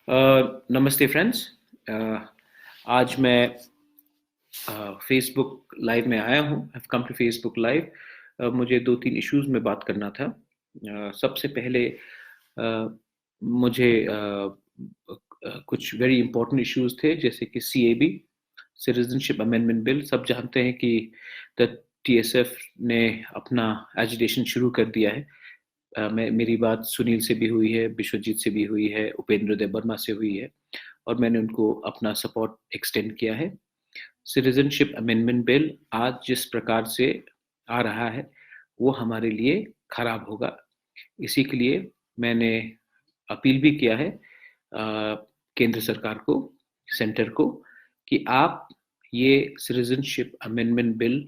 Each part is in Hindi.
नमस्ते फ्रेंड्स। आज मैं फेसबुक लाइव में आया हूँ। आई कम टू फेसबुक लाइव। मुझे दो तीन इश्यूज में बात करना था। सबसे पहले मुझे कुछ वेरी इंपॉर्टेंट इश्यूज थे, जैसे कि सीएबी, सिटीजनशिप अमेंडमेंट बिल। सब जानते हैं कि द टीएसएफ ने अपना एजिटेशन शुरू कर दिया है। मेरी बात सुनील से भी हुई है, विश्वजीत से भी हुई है, उपेंद्र देबबर्मा से हुई है, और मैंने उनको अपना सपोर्ट एक्सटेंड किया है। सिटीजनशिप अमेंडमेंट बिल आज जिस प्रकार से आ रहा है वो हमारे लिए खराब होगा। इसी के लिए मैंने अपील भी किया है केंद्र सरकार को, सेंटर को, कि आप ये सिटीजनशिप अमेंडमेंट बिल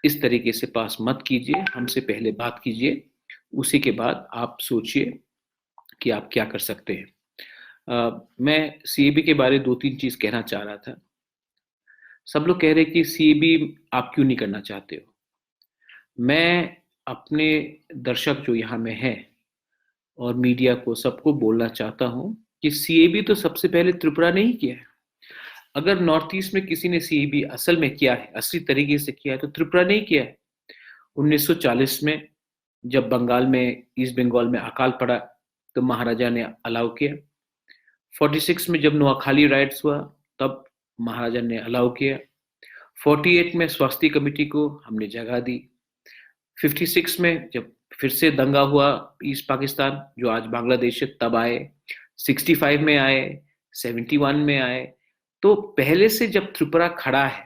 इस तरीके से पास मत कीजिए। हमसे पहले बात कीजिए, उसी के बाद आप सोचिए कि आप क्या कर सकते हैं। मैं सीएबी के बारे दो तीन चीज कहना चाह रहा था। सब लोग कह रहे कि सीएबी आप क्यों नहीं करना चाहते हो। मैं अपने दर्शक जो यहाँ में हैं और मीडिया को, सबको बोलना चाहता हूँ कि सीएबी तो सबसे पहले त्रिपुरा ने ही किया है। अगर नॉर्थ ईस्ट में किसी ने सीएबी असल में किया है, असली तरीके से किया है, तो त्रिपुरा ने ही किया है। 1940 में जब बंगाल में, ईस्ट बंगाल में अकाल पड़ा, तो महाराजा ने अलाउ किया। 46 में जब नोआखाली राइट्स हुआ, तब महाराजा ने अलाउ किया। 48 में स्वास्थ्य कमेटी को हमने जगह दी। 56 में जब फिर से दंगा हुआ ईस्ट पाकिस्तान, जो आज बांग्लादेश है, तब आए। 65 में आए, 71 में आए। तो पहले से जब त्रिपुरा खड़ा है,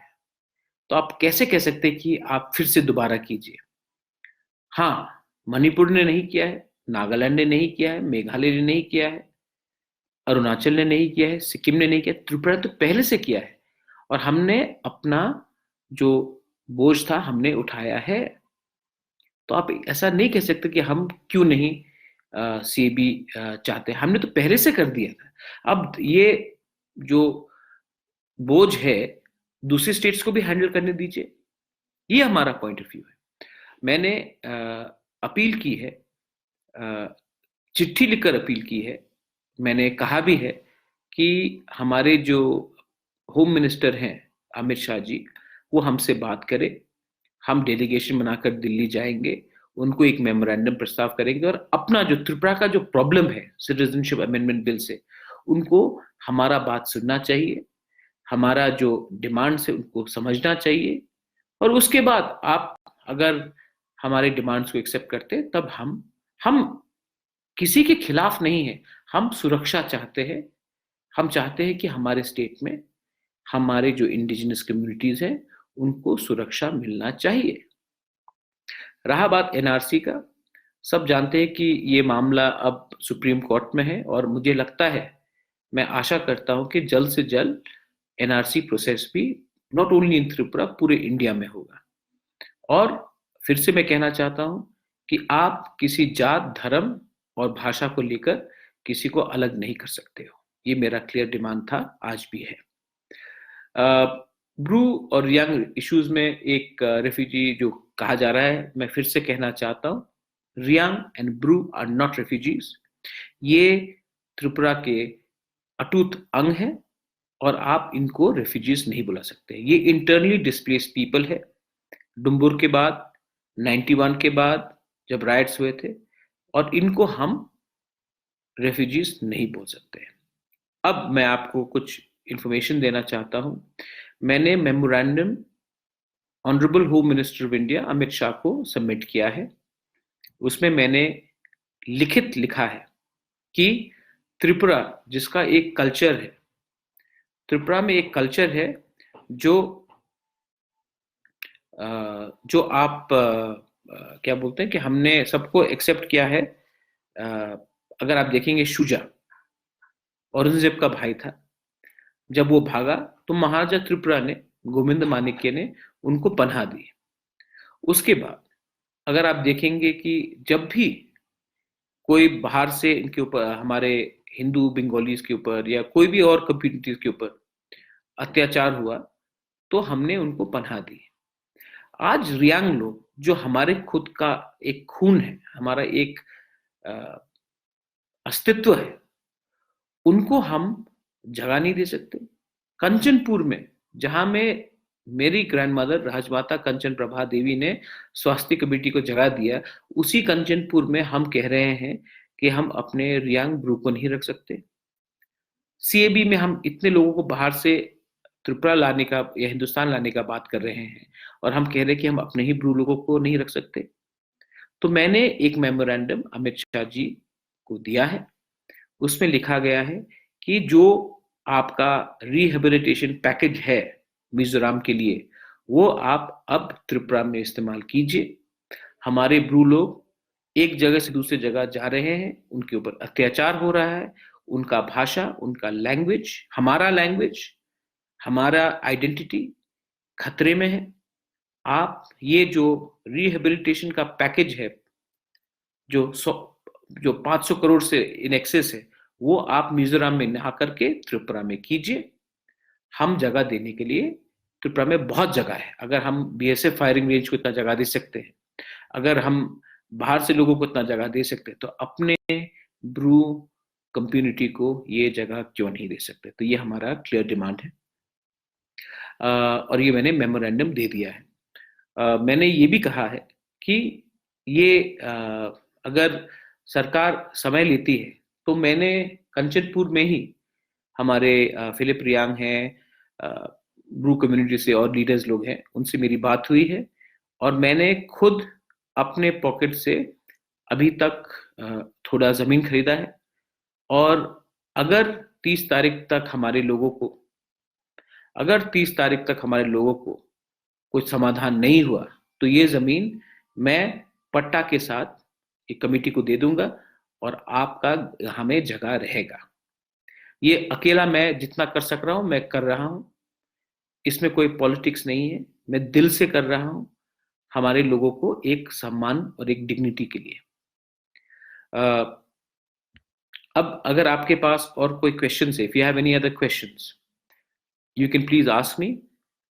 तो आप कैसे कह सकते हैं कि आप फिर से दोबारा कीजिए। हाँ, मणिपुर ने नहीं किया है, नागालैंड ने नहीं किया है, मेघालय ने नहीं किया है, अरुणाचल ने नहीं किया है, सिक्किम ने नहीं किया। त्रिपुरा तो पहले से किया है, और हमने अपना जो बोझ था हमने उठाया है। तो आप ऐसा नहीं कह सकते कि हम क्यों नहीं सीएबी चाहते। हमने तो पहले से कर दिया था। अब ये जो बोझ है, दूसरी स्टेट्स को भी हैंडल करने दीजिए। ये हमारा पॉइंट ऑफ व्यू है। मैंने अपील की है, चिट्ठी लिखकर अपील की है। मैंने कहा भी है कि हमारे जो होम मिनिस्टर हैं अमित शाह जी, वो हमसे बात करें। हम डेलीगेशन बनाकर दिल्ली जाएंगे, उनको एक मेमोरेंडम प्रस्ताव करेंगे, और अपना जो त्रिपुरा का जो प्रॉब्लम है सिटीजनशिप अमेंडमेंट बिल से, उनको हमारा बात सुनना चाहिए, हमारा जो डिमांड्स है उनको समझना चाहिए। और उसके बाद आप अगर हमारे डिमांड्स को एक्सेप्ट करते, तब हम किसी के खिलाफ नहीं है। हम सुरक्षा चाहते हैं। हम चाहते हैं कि हमारे स्टेट में हमारे जो इंडिजिनस कम्युनिटीज हैं उनको सुरक्षा मिलना चाहिए। रहा बात एनआरसी का, सब जानते हैं कि ये मामला अब सुप्रीम कोर्ट में है, और मुझे लगता है, मैं आशा करता हूं कि जल्द से जल्द एनआरसी प्रोसेस भी नॉट ओनली इन त्रिपुरा, पूरे इंडिया में होगा। और फिर से मैं कहना चाहता हूं कि आप किसी जात, धर्म और भाषा को लेकर किसी को अलग नहीं कर सकते हो। ये मेरा क्लियर डिमांड था, आज भी है। ब्रू और यंग इश्यूज में एक रेफ्यूजी जो कहा जा रहा है, मैं फिर से कहना चाहता हूँ, Reang and Bru are not refugees. ये त्रिपुरा के अटूट अंग है, और आप इनको रेफ्यूजीज नहीं बुला सकते। ये इंटरनली डिस्प्लेस्ड पीपल है। डुम्बुर के बाद, 91 के बाद जब राइट्स हुए थे, और इनको हम रेफ्यूजीज नहीं बोल सकते। अब मैं आपको कुछ इंफॉर्मेशन देना चाहता हूं। मैंने memorandum honourable home minister of India Amit Shah को सबमिट किया है। उसमें मैंने लिखित लिखा है कि त्रिपुरा, जिसका एक कल्चर है, त्रिपुरा में एक कल्चर है जो जो आप क्या बोलते हैं कि हमने सबको एक्सेप्ट किया है। अगर आप देखेंगे, शुजा औरंगजेब का भाई था। जब वो भागा, तो महाराजा त्रिपुरा ने, गोविंद माणिक्य ने उनको पनाह दी। उसके बाद अगर आप देखेंगे कि जब भी कोई बाहर से इनके ऊपर, हमारे हिंदू बंगालीज के ऊपर या कोई भी और कम्युनिटीज के ऊपर अत्याचार हुआ, तो हमने उनको पनाह दी। आज रियांग लोग, जो हमारे खुद का एक खून है, हमारा एक अस्तित्व है, उनको हम जगह नहीं दे सकते। कंचनपुर में, जहां में मेरी ग्रैंडमदर राजमाता कंचन प्रभा देवी ने स्वास्थ्य कमेटी को जगह दिया, उसी कंचनपुर में हम कह रहे हैं कि हम अपने रियांग ब्रू को नहीं रख सकते। सीएबी में हम इतने लोगों को बाहर से त्रिपुरा लाने का या हिंदुस्तान लाने का बात कर रहे हैं, और हम कह रहे हैं कि हम अपने ही ब्रू लोगों को नहीं रख सकते। तो मैंने एक मेमोरेंडम अमित शाह जी को दिया है। उसमें लिखा गया है कि जो आपका रिहेबिलिटेशन पैकेज है मिजोरम के लिए, वो आप अब त्रिपुरा में इस्तेमाल कीजिए। हमारे ब्रू लोग एक जगह से दूसरी जगह जा रहे हैं, उनके ऊपर अत्याचार हो रहा है, उनका भाषा, उनका लैंग्वेज, हमारा आइडेंटिटी खतरे में है। आप ये जो रिहेबिलिटेशन का पैकेज है, जो 500 करोड़ से इन एक्सेस है, वो आप मिजोरम में ना करके त्रिपुरा में कीजिए। हम जगह देने के लिए, त्रिपुरा में बहुत जगह है। अगर हम बीएसएफ फायरिंग रेंज को इतना जगह दे सकते हैं, अगर हम बाहर से लोगों को इतना जगह दे सकते हैं, तो अपने ब्रू कम्युनिटी को ये जगह क्यों नहीं दे सकते। तो ये हमारा क्लियर डिमांड है, और ये मैंने मेमोरेंडम दे दिया है। मैंने ये भी कहा है कि ये अगर सरकार समय लेती है, तो मैंने कंचनपुर में ही हमारे फिलिप रियांग हैं, ब्रू कम्युनिटी से और लीडर्स लोग हैं, उनसे मेरी बात हुई है, और मैंने खुद अपने पॉकेट से अभी तक थोड़ा जमीन खरीदा है। और अगर 30 तारीख तक हमारे लोगों को कुछ समाधान नहीं हुआ, तो ये जमीन मैं पट्टा के साथ एक कमेटी को दे दूंगा, और आपका हमें जगह रहेगा। ये अकेला मैं जितना कर सक रहा हूं मैं कर रहा हूं, इसमें कोई पॉलिटिक्स नहीं है, मैं दिल से कर रहा हूं, हमारे लोगों को एक सम्मान और एक डिग्निटी के लिए। अब अगर आपके पास और कोई क्वेश्चन है, if you have any other questions, you can please ask me.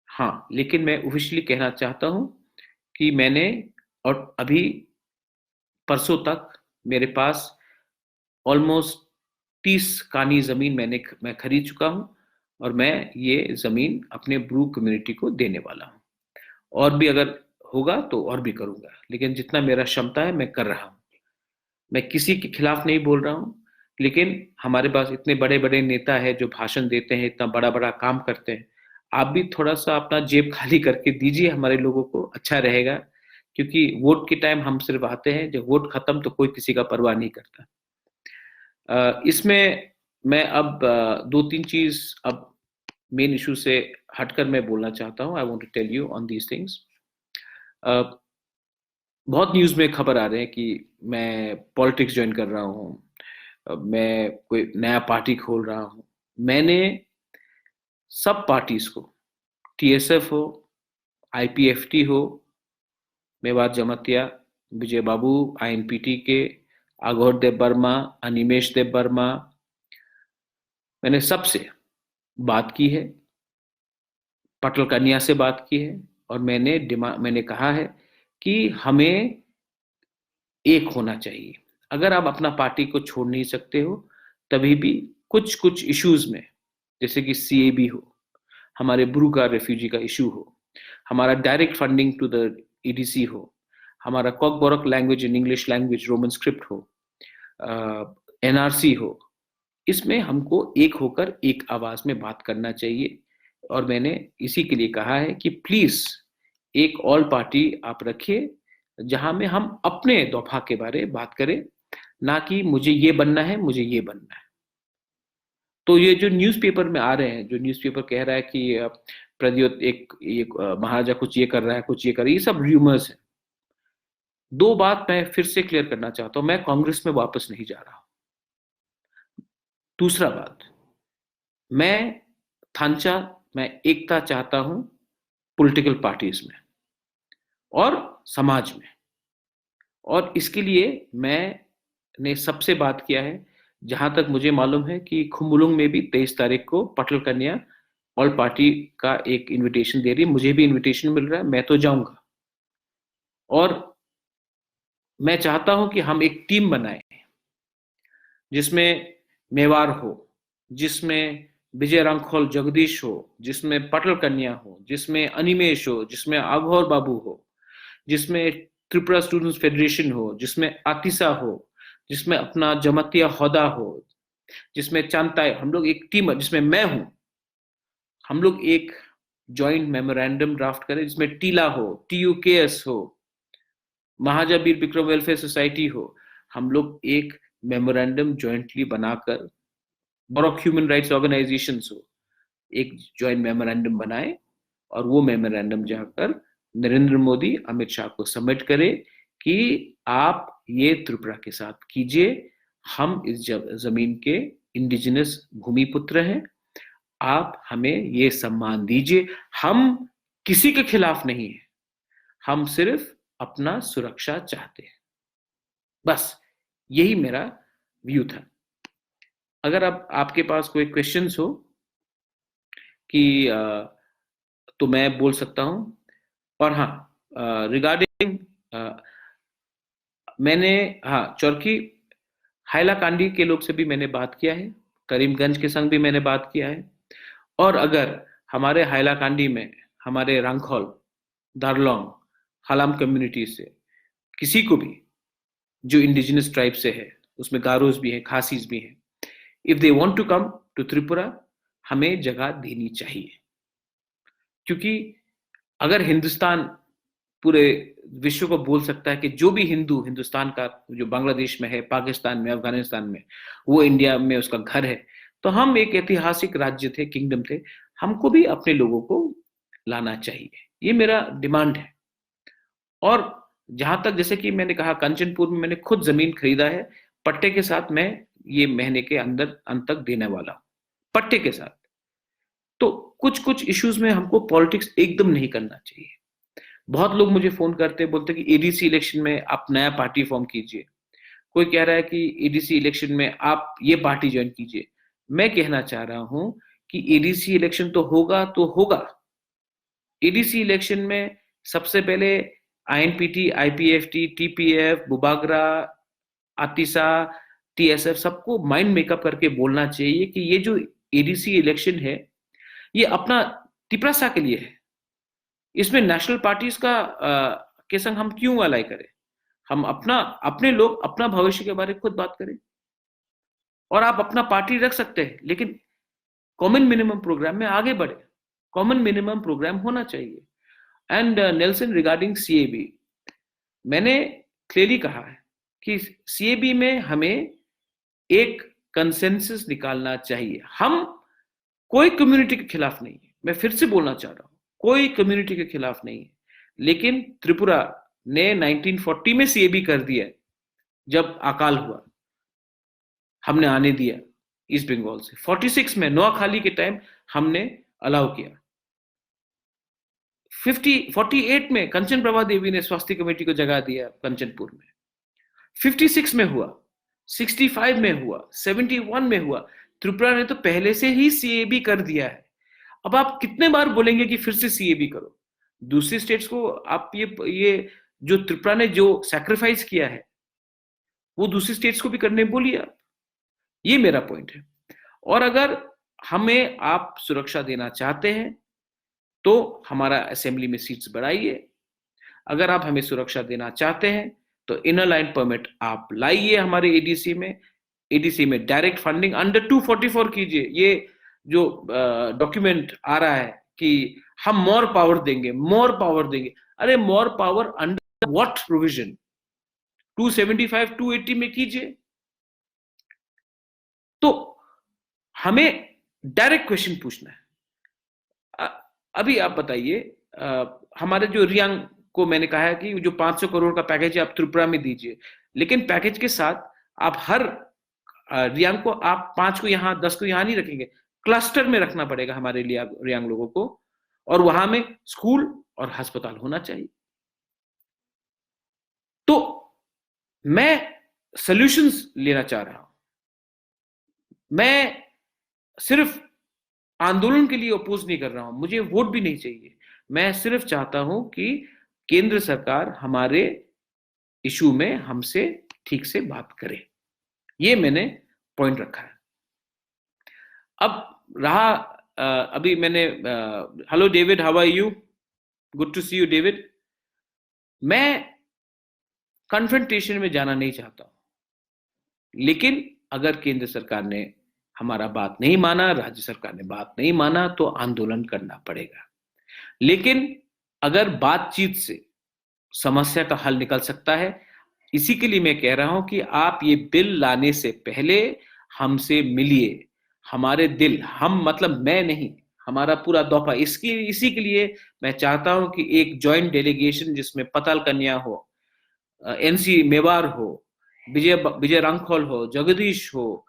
हाँ, लेकिन मैं ऑफिशियली कहना चाहता हूं कि मैंने, और अभी परसों तक मेरे पास ऑलमोस्ट 30 कानी जमीन मैं खरीद चुका हूं, और मैं ये जमीन अपने ब्रू कम्युनिटी को देने वाला हूं। और भी अगर होगा तो और भी करूंगा, लेकिन जितना मेरा क्षमता है मैं कर रहा हूं। मैं किसी के खिलाफ नहीं बोल रहा हूं, लेकिन हमारे पास इतने बड़े बड़े नेता है जो भाषण देते हैं, इतना बड़ा बड़ा काम करते हैं। आप भी थोड़ा सा अपना जेब खाली करके दीजिए हमारे लोगों को, अच्छा रहेगा। क्योंकि वोट के टाइम हम सिर्फ आते हैं, जब वोट खत्म तो कोई किसी का परवाह नहीं करता। इसमें मैं अब दो तीन चीज अब मेन इशू से हटकर मैं बोलना चाहता हूं। I want to tell you on these things. बहुत न्यूज में खबर आ रहे हैं कि मैं पॉलिटिक्स ज्वाइन कर रहा हूं, मैं कोई नया पार्टी खोल रहा हूं। मैंने सब पार्टीज को, टीएसएफ हो, आईपीएफटी हो, मेवात जमातिया, विजय बाबू, आईएनपीटी के, आघोर देव वर्मा, अनिमेश देव वर्मा, मैंने सबसे बात की है, पटल कन्या से बात की है, और मैंने कहा है कि हमें एक होना चाहिए। अगर आप अपना पार्टी को छोड़ नहीं सकते हो, तभी भी कुछ कुछ इश्यूज में, जैसे कि सीएबी हो, हमारे ब्रू का रेफ्यूजी का इशू हो, हमारा direct funding to the EDC हो, हमारा Kokborok language in English language Roman script हो, एनआरसी हो, इसमें हमको एक होकर एक आवाज में बात करना चाहिए। और मैंने इसी के लिए कहा है कि प्लीज एक ऑल पार्टी आप रखिए, जहां में हम अपने दफा के बारे बात करें, ना कि मुझे ये बनना है, मुझे ये बनना है। तो ये जो न्यूज़पेपर में आ रहे हैं, जो न्यूज़पेपर कह रहा है कि प्रद्योत महाराजा कुछ ये कर रहा है, कुछ ये कर रहा है, ये सब र्यूमर्स है। दो बात मैं फिर से क्लियर करना चाहता हूं, मैं कांग्रेस में वापस नहीं जा रहा हूं। दूसरा बात, मैं थांचा, मैं एकता चाहता हूं पॉलिटिकल पार्टीज में और समाज में, और इसके लिए मैंने सबसे बात किया है। जहां तक मुझे मालूम है कि खुम्बुलुंग में भी 23 तारीख को पटल कन्या ऑल पार्टी का एक इनविटेशन दे रही है, मुझे भी इनविटेशन मिल रहा है, मैं तो जाऊंगा। और मैं चाहता हूं कि हम एक टीम बनाएं जिसमें मेवाड़ हो, जिसमें विजय रांखोल जगदीश हो, जिसमें पटल कन्या हो, जिसमें अनिमेश हो, जिसमें अघोर बाबू हो, जिसमें त्रिपुरा स्टूडेंट्स फेडरेशन हो, जिसमें आतिशा हो, जिसमें अपना जमातिया हौदा हो, जिसमें चांताई, हम लोग एक टीम, जिसमें मैं हूं, हम लोग एक जॉइंट मेमोरेंडम ड्राफ्ट करें जिसमें टीला हो, TUKS हो, महाजाबीर विक्रम वेलफेयर सोसाइटी हो, हम लोग एक मेमोरेंडम जॉइंटली बनाकर, बॉरोक ह्यूमन राइट्स ऑर्गेनाइजेशन हो, एक जॉइंट मेमोरेंडम बनाए और वो मेमोरेंडम जाकर नरेंद्र मोदी अमित शाह को सबमिट करे कि आप ये त्रिपुरा के साथ कीजिए, हम इस जमीन के इंडिजिनस भूमि पुत्र हैं, आप हमें ये सम्मान दीजिए, हम किसी के खिलाफ नहीं है, हम सिर्फ अपना सुरक्षा चाहते हैं। बस यही मेरा व्यू था। अगर अब आपके पास कोई क्वेश्चंस हो कि तो मैं बोल सकता हूं। और हाँ, रिगार्डिंग मैंने, हाँ, चौरकी हाइलाकांडी के लोग से भी मैंने बात किया है, करीमगंज के संग भी मैंने बात किया है, और अगर हमारे हाइलाकांडी में हमारे रांखोल, दारलोंग, हलाम कम्युनिटी से किसी को भी जो इंडिजिनस ट्राइब से है, उसमें गारोज भी हैं, खासीज भी हैं, if they want to come to Tripura, हमें जगह देनी चाहिए। क्योंकि अगर हिंदुस्तान पूरे विश्व को बोल सकता है कि जो भी हिंदू हिंदुस्तान का, जो बांग्लादेश में है, पाकिस्तान में, अफगानिस्तान में, वो इंडिया में उसका घर है, तो हम एक ऐतिहासिक राज्य थे, किंगडम थे, हमको भी अपने लोगों को लाना चाहिए, ये मेरा डिमांड है। और जहां तक, जैसे कि मैंने कहा, कंचनपुर में मैंने खुद जमीन खरीदा है, पट्टे के साथ, मैं ये महीने के अंदर अंत तक देने वाला हूं, पट्टे के साथ। तो कुछ कुछ इश्यूज में हमको पॉलिटिक्स एकदम नहीं करना चाहिए। बहुत लोग मुझे फोन करते, बोलते कि एडीसी इलेक्शन में आप नया पार्टी फॉर्म कीजिए, कोई कह रहा है कि एडीसी इलेक्शन में आप ये पार्टी ज्वाइन कीजिए। मैं कहना चाह रहा हूं कि एडीसी इलेक्शन तो होगा। एडीसी इलेक्शन में सबसे पहले INPT, IPFT, TPF, Bubagra, Atisha, TSF सबको माइंड मेकअप करके बोलना चाहिए कि ये जो एडीसी इलेक्शन है, ये अपना तिपरासा के लिए है, इसमें नेशनल पार्टीज का के संग हम क्यों अलाई करें, हम अपने लोग अपना भविष्य के बारे में खुद बात करें। और आप अपना पार्टी रख सकते हैं, लेकिन कॉमन मिनिमम प्रोग्राम में आगे बढ़े, कॉमन मिनिमम प्रोग्राम होना चाहिए। एंड नेल्सन, रिगार्डिंग सीएबी, मैंने क्लियरली कहा है कि सीएबी में हमें एक कंसेंसस निकालना चाहिए। हम कोई कम्युनिटी के खिलाफ नहीं है, मैं फिर से बोलना चाह रहा हूं, कोई कम्युनिटी के खिलाफ नहीं है, लेकिन त्रिपुरा ने 1940 में सीएबी कर दिया, जब अकाल हुआ, हमने आने दिया ईस्ट बंगाल से। 46 में नोआखाली के टाइम हमने अलाउ किया। 48 में कंचन प्रभा देवी ने स्वास्थ्य कमेटी को जगह दिया कंचनपुर में। 56 में हुआ, 65 में हुआ, 71 में हुआ। त्रिपुरा ने तो पहले से ही सीएबी कर दिया है। अब आप कितने बार बोलेंगे कि फिर से सीएबी करो? दूसरी स्टेट्स को आप ये जो त्रिपुरा ने जो सैक्रिफाइस किया है, वो दूसरी स्टेट्स को भी करने बोलिए आप। ये मेरा पॉइंट है। और अगर हमें आप सुरक्षा देना चाहते हैं तो हमारा असेंबली में सीट्स बढ़ाइए। अगर आप हमें सुरक्षा देना चाहते हैं तो इनर लाइन परमिट आप लाइए हमारे एडीसी में। एडीसी में डायरेक्ट फंडिंग अंडर 244 कीजिए। ये जो डॉक्यूमेंट आ रहा है कि हम मोर पावर देंगे, अरे more power under what provision? 275, 280 में कीजिए। तो हमें डायरेक्ट क्वेश्चन पूछना है। अभी आप बताइए, हमारे जो रियांग को मैंने कहा है कि जो 500 करोड़ का पैकेज है आप त्रिपुरा में दीजिए, लेकिन पैकेज के साथ आप हर रियांग को, आप 5 को यहां, 10 को यहां नहीं रखेंगे, क्लस्टर में रखना पड़ेगा हमारे लिए रियांग लोगों को, और वहां में स्कूल और अस्पताल होना चाहिए। तो मैं सॉल्यूशंस लेना चाह रहा हूं। मैं सिर्फ आंदोलन के लिए अपोज नहीं कर रहा हूं, मुझे वोट भी नहीं चाहिए। मैं सिर्फ चाहता हूं कि केंद्र सरकार हमारे इशू में हमसे ठीक से बात करे। ये मैंने पॉइंट रखा है। अब रहा अभी मैंने hello David, how are you? Good to see you David. मैं कन्फ्रंटेशन में जाना नहीं चाहता हूं, लेकिन अगर केंद्र सरकार ने हमारा बात नहीं माना, राज्य सरकार ने बात नहीं माना, तो आंदोलन करना पड़ेगा। लेकिन अगर बातचीत से समस्या का हल निकल सकता है, इसी के लिए मैं कह रहा हूं कि आप ये बिल लाने से पहले हमसे मिलिए। हमारे दिल, हम मतलब मैं नहीं, हमारा पूरा दौफा, इसकी इसी के लिए मैं चाहता हूं कि एक जॉइंट डेलीगेशन जिसमें पताल कन्या हो, एनसी मेवार हो, विजय विजय रांखौल हो, जगदीश हो,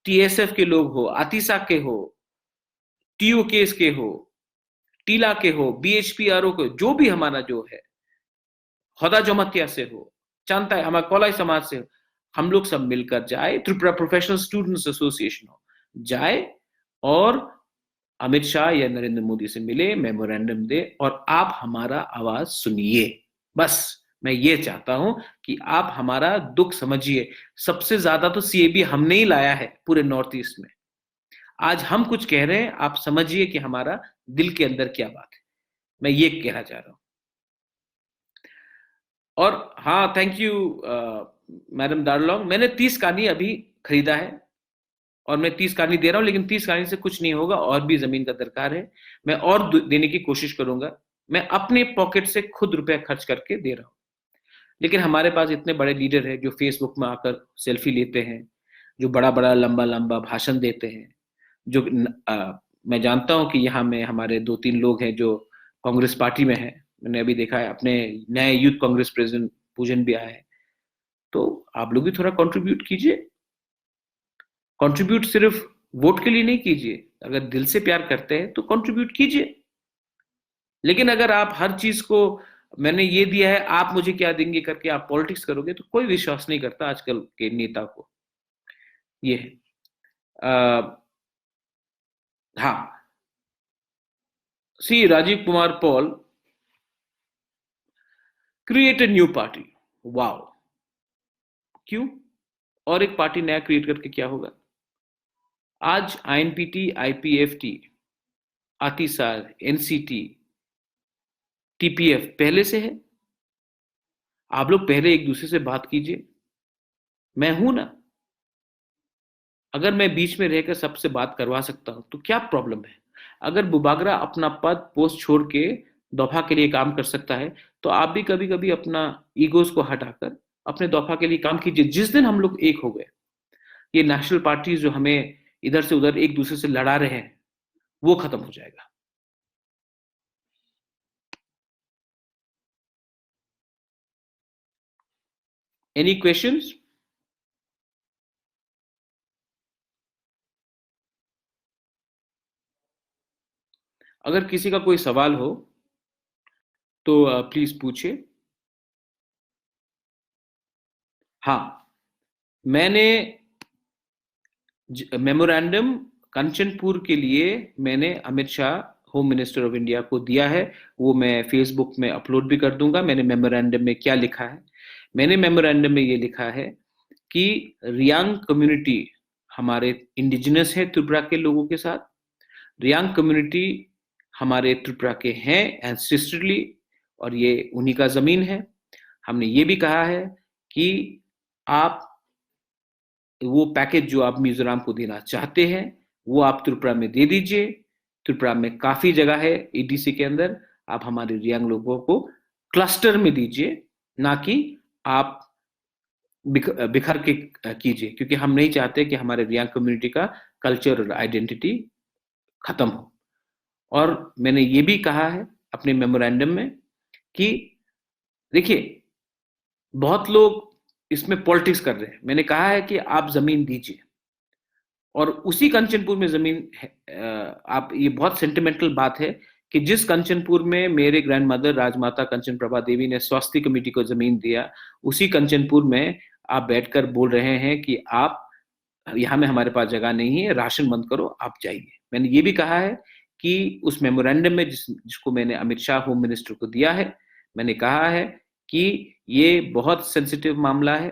टीएसएफ के लोग हो, आतिशा के हो, टीओ केस के हो, टीला के हो, बीएचपीआरओ के, जो भी हमारा जो है, हौदा जमतिया से हो, चांता है हमारा कोलाई समाज से हो, हम लोग सब मिलकर जाए, त्रिपुरा प्रोफेशनल स्टूडेंट्स एसोसिएशन हो, जाए और अमित शाह या नरेंद्र मोदी से मिले, मेमोरेंडम दे और आप हमारा आवाज सुनिए। बस मैं ये चाहता हूं कि आप हमारा दुख समझिए। सबसे ज्यादा तो सीएबी हमने ही लाया है पूरे नॉर्थ ईस्ट में। आज हम कुछ कह रहे हैं, आप समझिए कि हमारा दिल के अंदर क्या बात है। मैं ये कहना चाह रहा हूं। और हाँ, थैंक यू मैडम दार्लोंग, मैंने 30 कानी अभी खरीदा है और मैं 30 कानी दे रहा हूं, लेकिन 30 कानी से कुछ नहीं होगा, और भी जमीन का दरकार है। मैं और देने की कोशिश करूंगा। मैं अपने पॉकेट से खुद रुपए खर्च करके दे रहा हूं। लेकिन हमारे पास इतने बड़े लीडर हैं जो फेसबुक में आकर सेल्फी लेते हैं, जो बड़ा बड़ा लंबा लंबा भाषण देते हैं, जो मैं जानता हूं कि यहाँ में हमारे 2-3 लोग हैं जो कांग्रेस पार्टी में हैं। मैंने अभी देखा है, अपने नए यूथ कांग्रेस प्रेसिडेंट पूजन भी आया है। तो आप लोग भी थोड़ा कंट्रीब्यूट कीजिए। कंट्रीब्यूट सिर्फ वोट के लिए नहीं कीजिए, अगर दिल से प्यार करते हैं तो कंट्रीब्यूट कीजिए। लेकिन अगर आप हर चीज को मैंने ये दिया है, आप मुझे क्या देंगे करके आप पॉलिटिक्स करोगे, तो कोई विश्वास नहीं करता आजकल के नेता को। ये हाँ, see Rajiv Kumar Paul create a new party. Wow, क्यों? और एक पार्टी नया क्रिएट करके क्या होगा? आज आईएनपीटी, आईपीएफटी, आतिसार, एनसीटी, टीपीएफ पहले से है। आप लोग पहले एक दूसरे से बात कीजिए। मैं हूं ना, अगर मैं बीच में रहकर सबसे बात करवा सकता हूं तो क्या प्रॉब्लम है? अगर बुबागरा अपना पद पोस्ट छोड़ के दफा के लिए काम कर सकता है, तो आप भी कभी कभी अपना ईगोस को हटाकर अपने दफा के लिए काम कीजिए। जिस दिन हम लोग एक हो गए, ये नेशनल पार्टीज जो हमें इधर से उधर एक दूसरे से लड़ा रहे हैं, वो खत्म हो जाएगा। Any questions? अगर किसी का कोई सवाल हो तो प्लीज पूछिए। हाँ, मैंने मेमोरेंडम कंचनपुर के लिए मैंने Amit Shah, home minister of India को दिया है। वो मैं फेसबुक में अपलोड भी कर दूंगा। मैंने मेमोरेंडम में क्या लिखा है? मैंने मेमोरेंडम में ये लिखा है कि रियांग कम्युनिटी हमारे इंडिजिनस है त्रिपुरा के लोगों के साथ। रियांग कम्युनिटी हमारे त्रिपुरा के हैं एंसेस्ट्रली, और ये उन्हीं का जमीन है। हमने ये भी कहा है कि आप वो पैकेज जो आप मिजोरम को देना चाहते हैं, वो आप त्रिपुरा में दे दीजिए। त्रिपुरा में काफी जगह है ईडीसी के अंदर, आप हमारे रियांग लोगों को क्लस्टर में दीजिए, ना कि आप बिखर के कीजिए, क्योंकि हम नहीं चाहते कि हमारे रियांग कम्युनिटी का कल्चर और आइडेंटिटी खत्म हो। और मैंने ये भी कहा है अपने मेमोरेंडम में कि देखिए, बहुत लोग इसमें पॉलिटिक्स कर रहे हैं। मैंने कहा है कि आप जमीन दीजिए, और उसी कंचनपुर में जमीन है। आप, ये बहुत सेंटिमेंटल बात है कि जिस कंचनपुर में मेरे ग्रैंड मदर राजमाता कंचन प्रभा देवी ने स्वास्थ्य कमेटी को जमीन दिया, उसी कंचनपुर में आप बैठकर बोल रहे हैं कि आप यहाँ में हमारे पास जगह नहीं है, राशन बंद करो, आप जाइए। मैंने ये भी कहा है कि उस मेमोरेंडम में जिसको मैंने अमित शाह होम मिनिस्टर को दिया है, मैंने कहा है कि ये बहुत सेंसिटिव मामला है।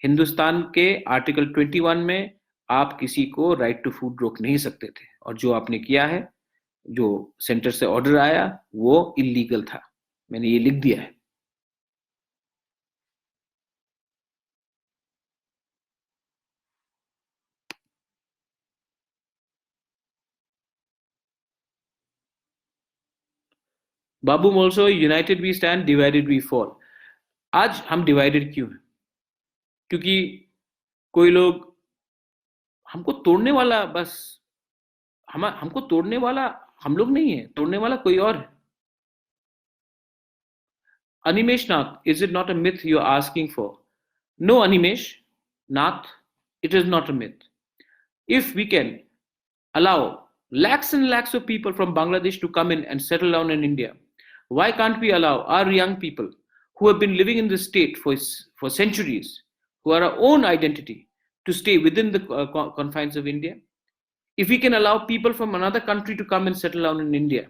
हिंदुस्तान के आर्टिकल 21 में आप किसी को राइट टू फूड रोक नहीं सकते थे, और जो आपने किया है, जो सेंटर से ऑर्डर आया, वो इलीगल था। मैंने ये लिख दिया है। Babu Molso, united we stand, divided we fall. आज हम डिवाइडेड क्यों हैं? क्योंकि कोई लोग हमको तोड़ने वाला, बस हमको तोड़ने वाला हम लोग नहीं है, तोड़ने वाला कोई और है। Animesh Nath, is it not a myth you're asking for? No, Animesh Nath, it is not a myth. If we can allow lakhs and lakhs of people from Bangladesh to come in and settle down in India, why can't we allow our young people who have been living in this state for centuries, who are our own identity, to stay within the confines of India? If we can allow people from another country to come and settle down in India,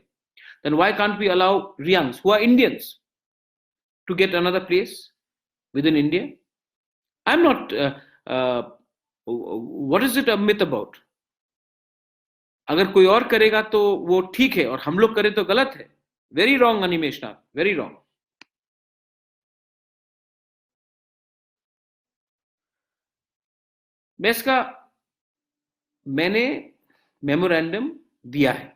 then why can't we allow Rians, who are Indians, to get another place within India? I'm not, what is it a myth about? अगर कोई और करेगा तो वो ठीक है, और हम लोग करें तो गलत है। वेरी रॉन्ग अनिमेश नाथ, वेरी रॉन्ग। मैं इसका, मैंने मेमोरेंडम दिया है।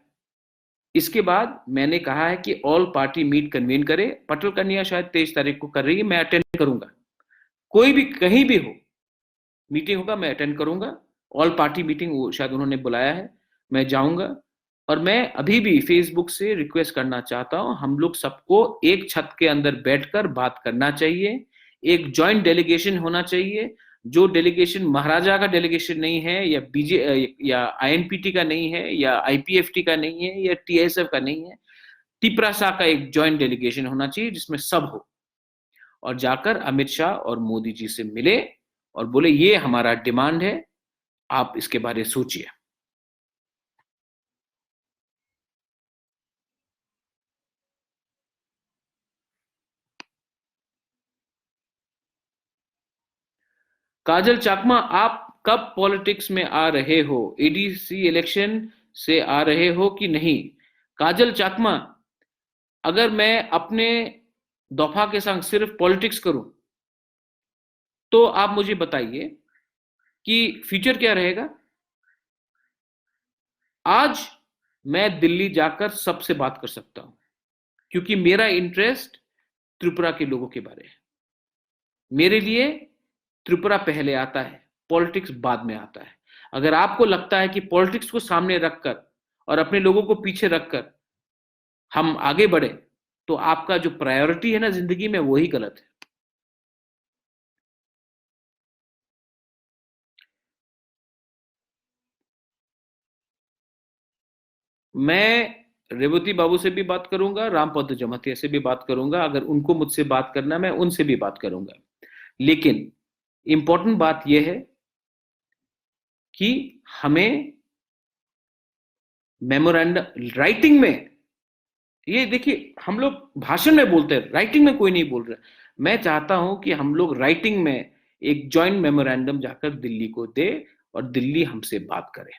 इसके बाद मैंने कहा है कि ऑल पार्टी मीट कन्वीन करे। पटल कन्या शायद 23 तारीख को कर रही है, मैं अटेंड करूंगा। कोई भी कहीं भी हो मीटिंग होगा, मैं अटेंड करूंगा। ऑल पार्टी मीटिंग शायद उन्होंने बुलाया है, मैं जाऊंगा। और मैं अभी भी फेसबुक से रिक्वेस्ट करना चाहता हूं, हम लोग सबको एक छत के अंदर बैठकर बात करना चाहिए। एक जॉइंट डेलीगेशन होना चाहिए। जो डेलीगेशन महाराजा का डेलीगेशन नहीं है, या बीजे या आईएनपीटी का नहीं है, या आईपीएफटी का नहीं है, या टीएसएफ का नहीं है, टिपरासा का एक जॉइंट डेलीगेशन होना चाहिए जिसमें सब हो। और जाकर अमित शाह और मोदी जी से मिले और बोले ये हमारा डिमांड है, आप इसके बारे में सोचिए। काजल चाकमा, आप कब पॉलिटिक्स में आ रहे हो? एडीसी इलेक्शन से आ रहे हो कि नहीं? काजल चाकमा, अगर मैं अपने दफा के संग सिर्फ पॉलिटिक्स करूं तो आप मुझे बताइए कि फ्यूचर क्या रहेगा। आज मैं दिल्ली जाकर सबसे बात कर सकता हूं, क्योंकि मेरा इंटरेस्ट त्रिपुरा के लोगों के बारे है। मेरे लिए त्रिपुरा पहले आता है, पॉलिटिक्स बाद में आता है। अगर आपको लगता है कि पॉलिटिक्स को सामने रखकर और अपने लोगों को पीछे रखकर हम आगे बढ़े, तो आपका जो प्रायोरिटी है ना जिंदगी में, वही गलत है। मैं रेवती बाबू से भी बात करूंगा, रामपद जमातिया से भी बात करूंगा। अगर उनको मुझसे बात करना, मैं उनसे भी बात करूंगा। लेकिन इंपॉर्टेंट बात यह है कि हमें मेमोरेंडम राइटिंग में, ये देखिए हम लोग भाषण में बोलते हैं, राइटिंग में कोई नहीं बोल रहा। मैं चाहता हूं कि हम लोग राइटिंग में एक जॉइंट मेमोरेंडम जाकर दिल्ली को दे और दिल्ली हमसे बात करे।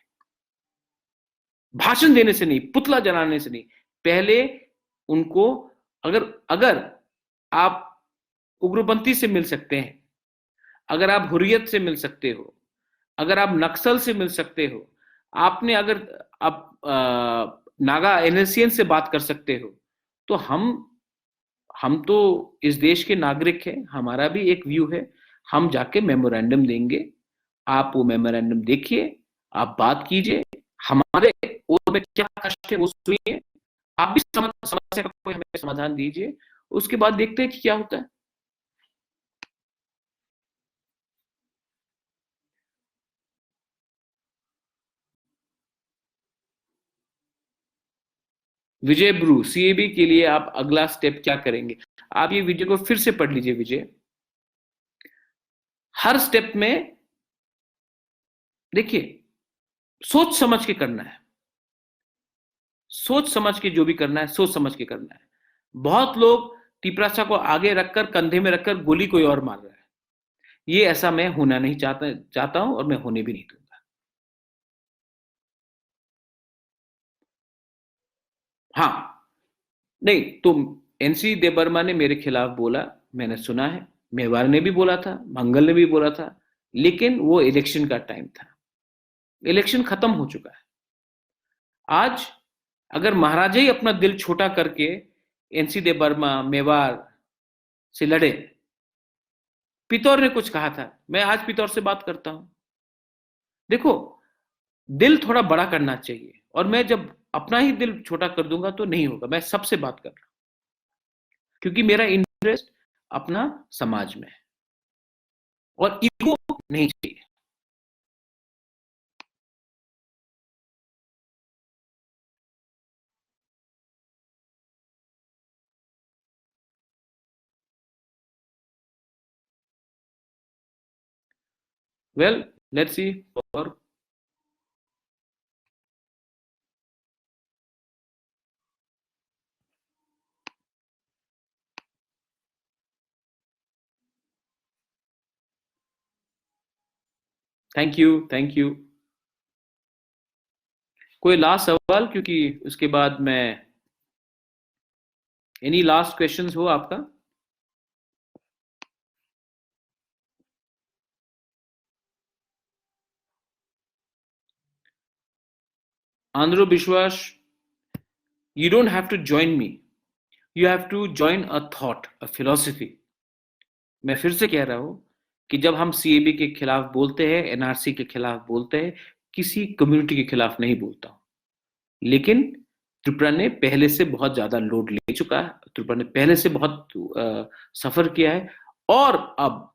भाषण देने से नहीं, पुतला जलाने से नहीं। पहले उनको, अगर अगर आप उग्रपंथी से मिल सकते हैं, अगर आप हुर्रियत से मिल सकते हो, अगर आप नक्सल से मिल सकते हो, आपने अगर आप नागा एनएससीएन से बात कर सकते हो, तो हम तो इस देश के नागरिक हैं, हमारा भी एक व्यू है। हम जाके मेमोरेंडम देंगे, आप वो मेमोरेंडम देखिए, आप बात कीजिए, हमारे ओर में क्या कष्ट है वो सुनिए, आप भी समस्या का कोई हमें समाधान दीजिए। उसके बाद देखते हैं कि क्या होता है। विजय ब्रू, सीएबी के लिए आप अगला स्टेप क्या करेंगे? आप ये वीडियो को फिर से पढ़ लीजिए विजय। हर स्टेप में देखिए, सोच समझ के करना है। सोच समझ के जो भी करना है, सोच समझ के करना है। बहुत लोग टिपरासा को आगे रखकर, कंधे में रखकर गोली कोई और मार रहा है। ये ऐसा मैं होना नहीं चाहता हूं, और मैं होने भी नहीं दूंगा। हाँ, नहीं तो एनसी देबर्मा ने मेरे खिलाफ बोला, मैंने सुना है, मेवाड़ ने भी बोला था, मंगल ने भी बोला था, लेकिन वो इलेक्शन का टाइम था, इलेक्शन खत्म हो चुका है। आज अगर महाराजा ही अपना दिल छोटा करके एनसी देबर्मा मेवाड़ से लड़े, पितौर ने कुछ कहा था, मैं आज पितौर से बात करता हूं, देखो दिल थोड़ा बड़ा करना चाहिए, और मैं जब अपना ही दिल छोटा कर दूंगा तो नहीं होगा, मैं सबसे बात कर रहा हूं, क्योंकि मेरा इंटरेस्ट अपना समाज में है और ईगो नहीं चाहिए। Well, let's see. और थैंक यू, थैंक यू। कोई लास्ट सवाल, क्योंकि उसके बाद मैं, एनी लास्ट क्वेश्चंस हो आपका? आंध्र विश्वास, you don't have to join me, you have to join a thought, a philosophy। मैं फिर से कह रहा हूं कि जब हम सीएबी के खिलाफ बोलते हैं, एनआरसी के खिलाफ बोलते हैं, किसी कम्युनिटी के खिलाफ नहीं बोलता हूं, लेकिन त्रिपुरा ने पहले से बहुत ज्यादा लोड ले चुका है, त्रिपुरा ने पहले से बहुत सफर किया है, और अब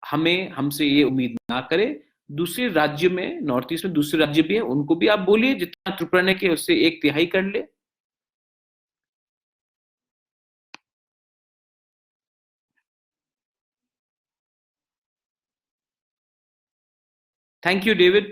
हमें हमसे ये उम्मीद ना करे। दूसरे राज्य में, नॉर्थ ईस्ट में दूसरे राज्य भी है, उनको भी आप बोलिए जितना त्रिपुरा ने किया उससे एक तिहाई कर ले। Thank you David.